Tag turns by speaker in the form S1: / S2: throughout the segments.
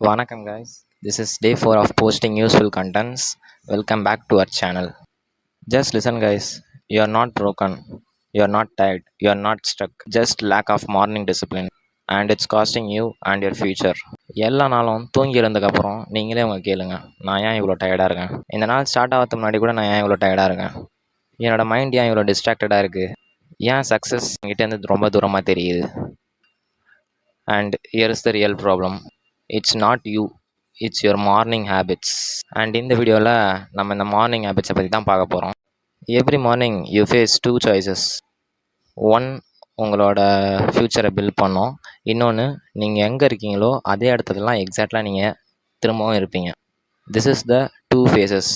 S1: Vanakkam guys, this is day 4 of posting useful contents. Welcome back to our channel. Just listen guys, you are not broken, you are not tired, you are not stuck, just lack of morning discipline and it's costing you and your future. எல்லா நாளும் தூங்கி எழுந்ததுக்கப்புறம் நீங்களே உங்க கேளுங்க, நான் ஏன் இவ்வளோ டயர்டாக இருக்கேன், இந்த நாள் ஸ்டார்ட் ஆகிறதுக்கு முன்னாடி கூட நான் ஏன் இவ்வளோ டயர்டாக இருக்கேன், என்னோட மைண்ட் ஏன் இவ்வளோ டிஸ்ட்ராக்டடாக இருக்குது, ஏன் சக்ஸஸ் என்கிட்டேருந்து ரொம்ப தூரமாக தெரியுது. And here is the real problem, it's not you, it's your morning habits. And இந்த வீடியோவில் நம்ம இந்த மார்னிங் ஹேபிட்ஸை பற்றி தான் பார்க்க போகிறோம். Every morning you face two choices. One, உங்களோட ஃப்யூச்சரை பில்ட் பண்ணோம். இன்னொன்று, நீங்கள் எங்கே இருக்கீங்களோ அதே இடத்துலலாம் எக்ஸாக்டாக நீங்கள் திரும்பவும் இருப்பீங்க. This is the two faces.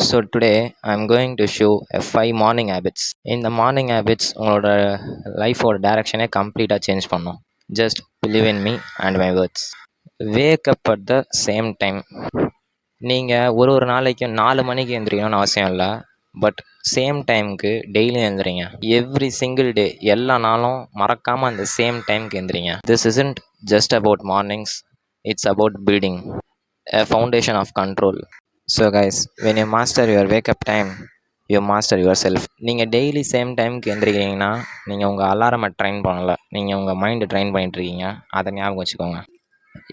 S1: So today I am going to show a 5 morning habits. இந்த மார்னிங் ஹேபிட்ஸ் உங்களோட லைஃபோட டைரக்ஷனே கம்ப்ளீட்டாக சேஞ்ச் பண்ணும். Just believe in me and my words. Wake up at the same time. நீங்கள் ஒரு நாளைக்கும் 4 மணிக்கு எழுந்திரிக்கணும்னு அவசியம் இல்லை, பட் சேம் டைமுக்கு டெய்லியும் எழுந்திரிங்க. எவ்ரி சிங்கிள் டே, எல்லா நாளும் மறக்காமல் அந்த சேம் டைமுக்கு எழுந்திரிங்க. This isn't just about mornings, it's about building a foundation of control. So guys, when you master your wake up time, you master yourself. நீங்கள் டெய்லி சேம் டைமுக்கு எந்திரிக்கிறீங்கன்னா நீங்கள் உங்கள் அலாரமை ட்ரைன் பண்ணலை, நீங்கள் உங்கள் மைண்டை ட்ரைன் பண்ணிட்டுருக்கீங்க. அதை ஞாபகம் வச்சுக்கோங்க.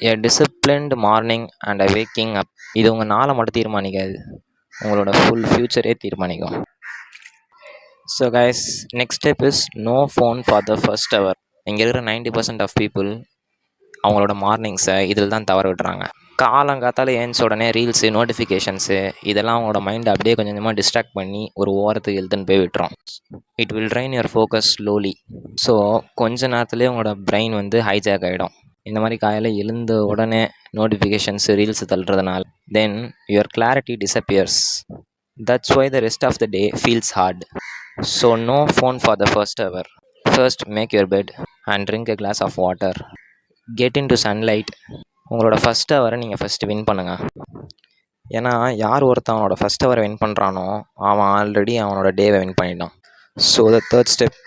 S1: A disciplined morning and a waking up, இது உங்கள் நாளை மட்டும் தீர்மானிக்காது, உங்களோட ஃபுல் ஃப்யூச்சரே தீர்மானிக்கும். So guys, next step is no phone for the first hour. இங்கே இருக்கிற 90% ஆஃப் பீப்புள் அவங்களோட மார்னிங்ஸை இதில் தான் தவற விட்டுறாங்க. காலங்காத்தால் ஏஞ்ச உடனே ரீல்ஸு, நோட்டிஃபிகேஷன்ஸு இதெல்லாம் அவங்களோட மைண்டை அப்படியே கொஞ்சம் கொஞ்சமாக டிஸ்ட்ராக்ட் பண்ணி ஒரு ஓரத்துக்கு இழுத்துன்னு போய் விட்டுரும். It will train your focus slowly. So கொஞ்ச நேரத்துலேயே உங்களோட பிரெயின் ஹைஜாக் ஆகிடும். இந்த மாதிரி காலையில் எழுந்த உடனே நோட்டிஃபிகேஷன்ஸு, ரீல்ஸு தள்ளுறதுனால then your clarity disappears. That's why the rest of the day feels hard. So no phone for the first hour. First make your bed and drink a glass of water. Get into sunlight. உங்களோட first ஹவரை நீங்கள் first win பண்ணுங்கள். ஏன்னா யார் ஒருத்தன் அவனோட first ஹவரை win பண்ணுறானோ அவன் already அவனோட டேவை வின் பண்ணிட்டான். So the third step,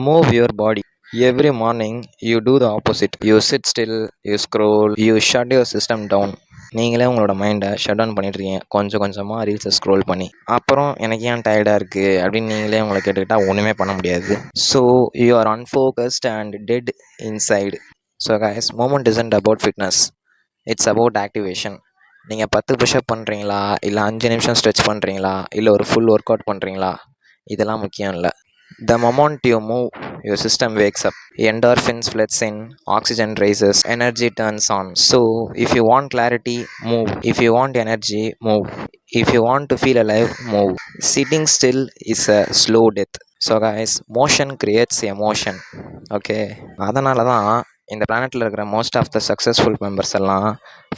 S1: move your body. Every morning you do the opposite. You sit still, you scroll, you shut your system down. நீங்களே உங்களோட மைண்டை ஷட் டவுன் பண்ணிட்டுருக்கீங்க கொஞ்சம் கொஞ்சமாக ரீல்ஸை ஸ்க்ரோல் பண்ணி. அப்புறம் எனக்கு ஏன் டயர்டாக இருக்குது அப்படின்னு நீங்களே உங்களை கேட்டுக்கிட்டால் ஒன்றுமே பண்ண முடியாது. So you are unfocused and dead inside. So guys, moment isn't about fitness, it's about activation. நீங்கள் 10 புஷ்அப் பண்ணுறீங்களா, இல்லை 5 நிமிஷம் ஸ்ட்ரெச் பண்ணுறீங்களா, இல்லை ஒரு ஃபுல் ஒர்க் அவுட் பண்ணுறீங்களா, இதெல்லாம் முக்கியம் இல்லை. The moment you move, your system wakes up. Endorphins floods in, oxygen rises, energy turns on. So, if you want clarity, move. If you want energy, move. If you want to feel alive, move. Sitting still is a slow death. So guys, motion creates emotion. Okay, அதனால தான் இந்த பிளானட்டில் இருக்கிற most of the successful members எல்லாம்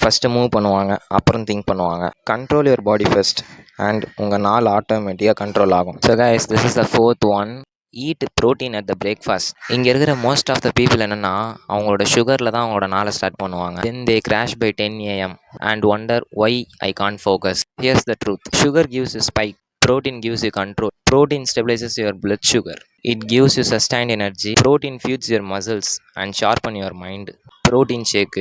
S1: first move பண்ணுவாங்க, அப்புறம் think பண்ணுவாங்க. Control your body first and உங்கள் நாள் ஆட்டோமேட்டிக்காக கண்ட்ரோல் ஆகும். So guys, this is the fourth one, eat protein at the breakfast. இங்கே இருக்கிற மோஸ்ட் ஆஃப் த பீப்புள் என்னென்னா அவங்களோட சுகரில் தான் அவங்களோட நாளை ஸ்டார்ட் பண்ணுவாங்க. Then they crash by 10 AM and wonder why I can't focus. Here's the truth, sugar gives you spike, protein gives you control. Protein stabilizes your blood sugar. It gives you sustained energy. Protein feeds your muscles and sharpen your mind. Protein shake,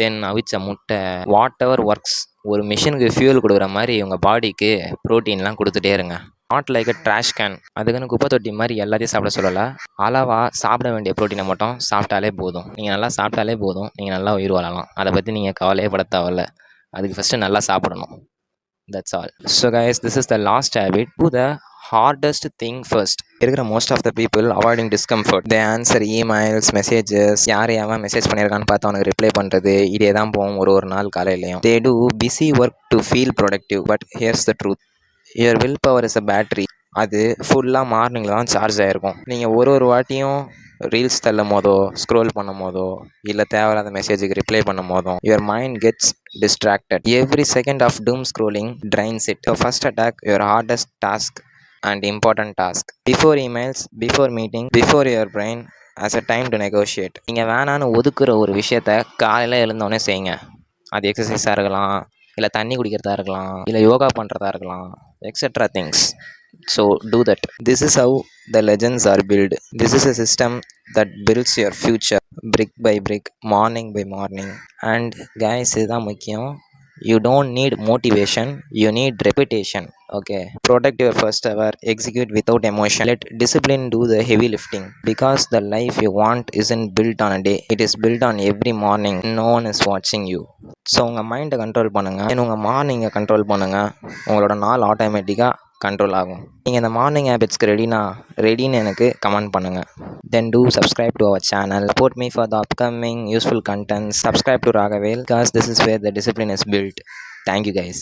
S1: then அவிச்ச முட்டை, what ever works. ஒரு மிஷினுக்கு fuel கொடுக்குற மாதிரி உங்கள் பாடிக்கு ப்ரோட்டீன்லாம் கொடுத்துட்டே இருங்க. Not like a trash can. அதுக்குன்னு குப்பை தொட்டி மாதிரி எல்லாத்தையும் சாப்பிட சொல்லலை. அளவாக சாப்பிட வேண்டிய ப்ரோட்டீனை மட்டும் சாப்பிட்டாலே போதும். நீங்கள் நல்லா சாப்பிட்டாலே போதும், நீங்கள் நல்லா உயிர் வாழலாம். அதை பற்றி நீங்கள் கவலையே பட தேவையில்ல. அதுக்கு ஃபஸ்ட்டு நல்லா சாப்பிடணும். That's all. So guys, this is the last habit. Do the hardest thing first. இருக்கிற most of the people avoiding discomfort. They answer emails, messages. யார் மெசேஜ் பண்ணியிருக்கான்னு பார்த்து அவனுக்கு ரிப்ளை பண்ணுறது, இதே தான் போகும் ஒரு நாள் காலையிலையும். They do busy work to feel productive. But here's the truth. Your willpower is a battery. அது ஃபுல்லாக மார்னிங்கில் தான் சார்ஜ் ஆகிருக்கும். நீங்கள் ஒரு வாட்டியும் ரீல்ஸ் தள்ளும் போதோ, ஸ்க்ரோல் பண்ணும் போதோ, இல்லை தேவையில்லாத மெசேஜுக்கு ரிப்ளை பண்ணும் போதும் your mind gets distracted. Every second of doom scrolling drains it. So first attack your hardest task and important task. Before emails, before meeting, before your brain as a time to negotiate. நீங்கள் வேணான்னு ஒதுக்குற ஒரு விஷயத்த காலையில் எழுந்தோடனே செய்யுங்க. அது எக்ஸசைஸாக இருக்கலாம், இல்லை தண்ணி குடிக்கிறதா இருக்கலாம், இல்லை யோகா பண்ணுறதா இருக்கலாம், etcetera things. So do that. This is how the legends are built. This is a system that builds your future brick by brick, morning by morning. And guys, இதுதான் முக்கியம். You don't need motivation, you need reputation. Okay, protect your first hour, execute without emotion, let discipline do the heavy lifting, because the life you want isn't built on a day, it is built on every morning. No one is watching you. So உங்கள் மைண்டை control பண்ணுங்கள், உங்கள் மார்னிங்கை control பண்ணுங்கள், உங்களோட நாள் ஆட்டோமேட்டிக்காக control ஆகும். நீங்கள் இந்த மார்னிங் ஹேபிட்ஸ்க்கு ரெடின்னு எனக்கு கமெண்ட் பண்ணுங்கள். Then do subscribe to our channel. Support me for the upcoming useful content. Subscribe to Ragavel, because this is where the discipline is built. Thank you guys.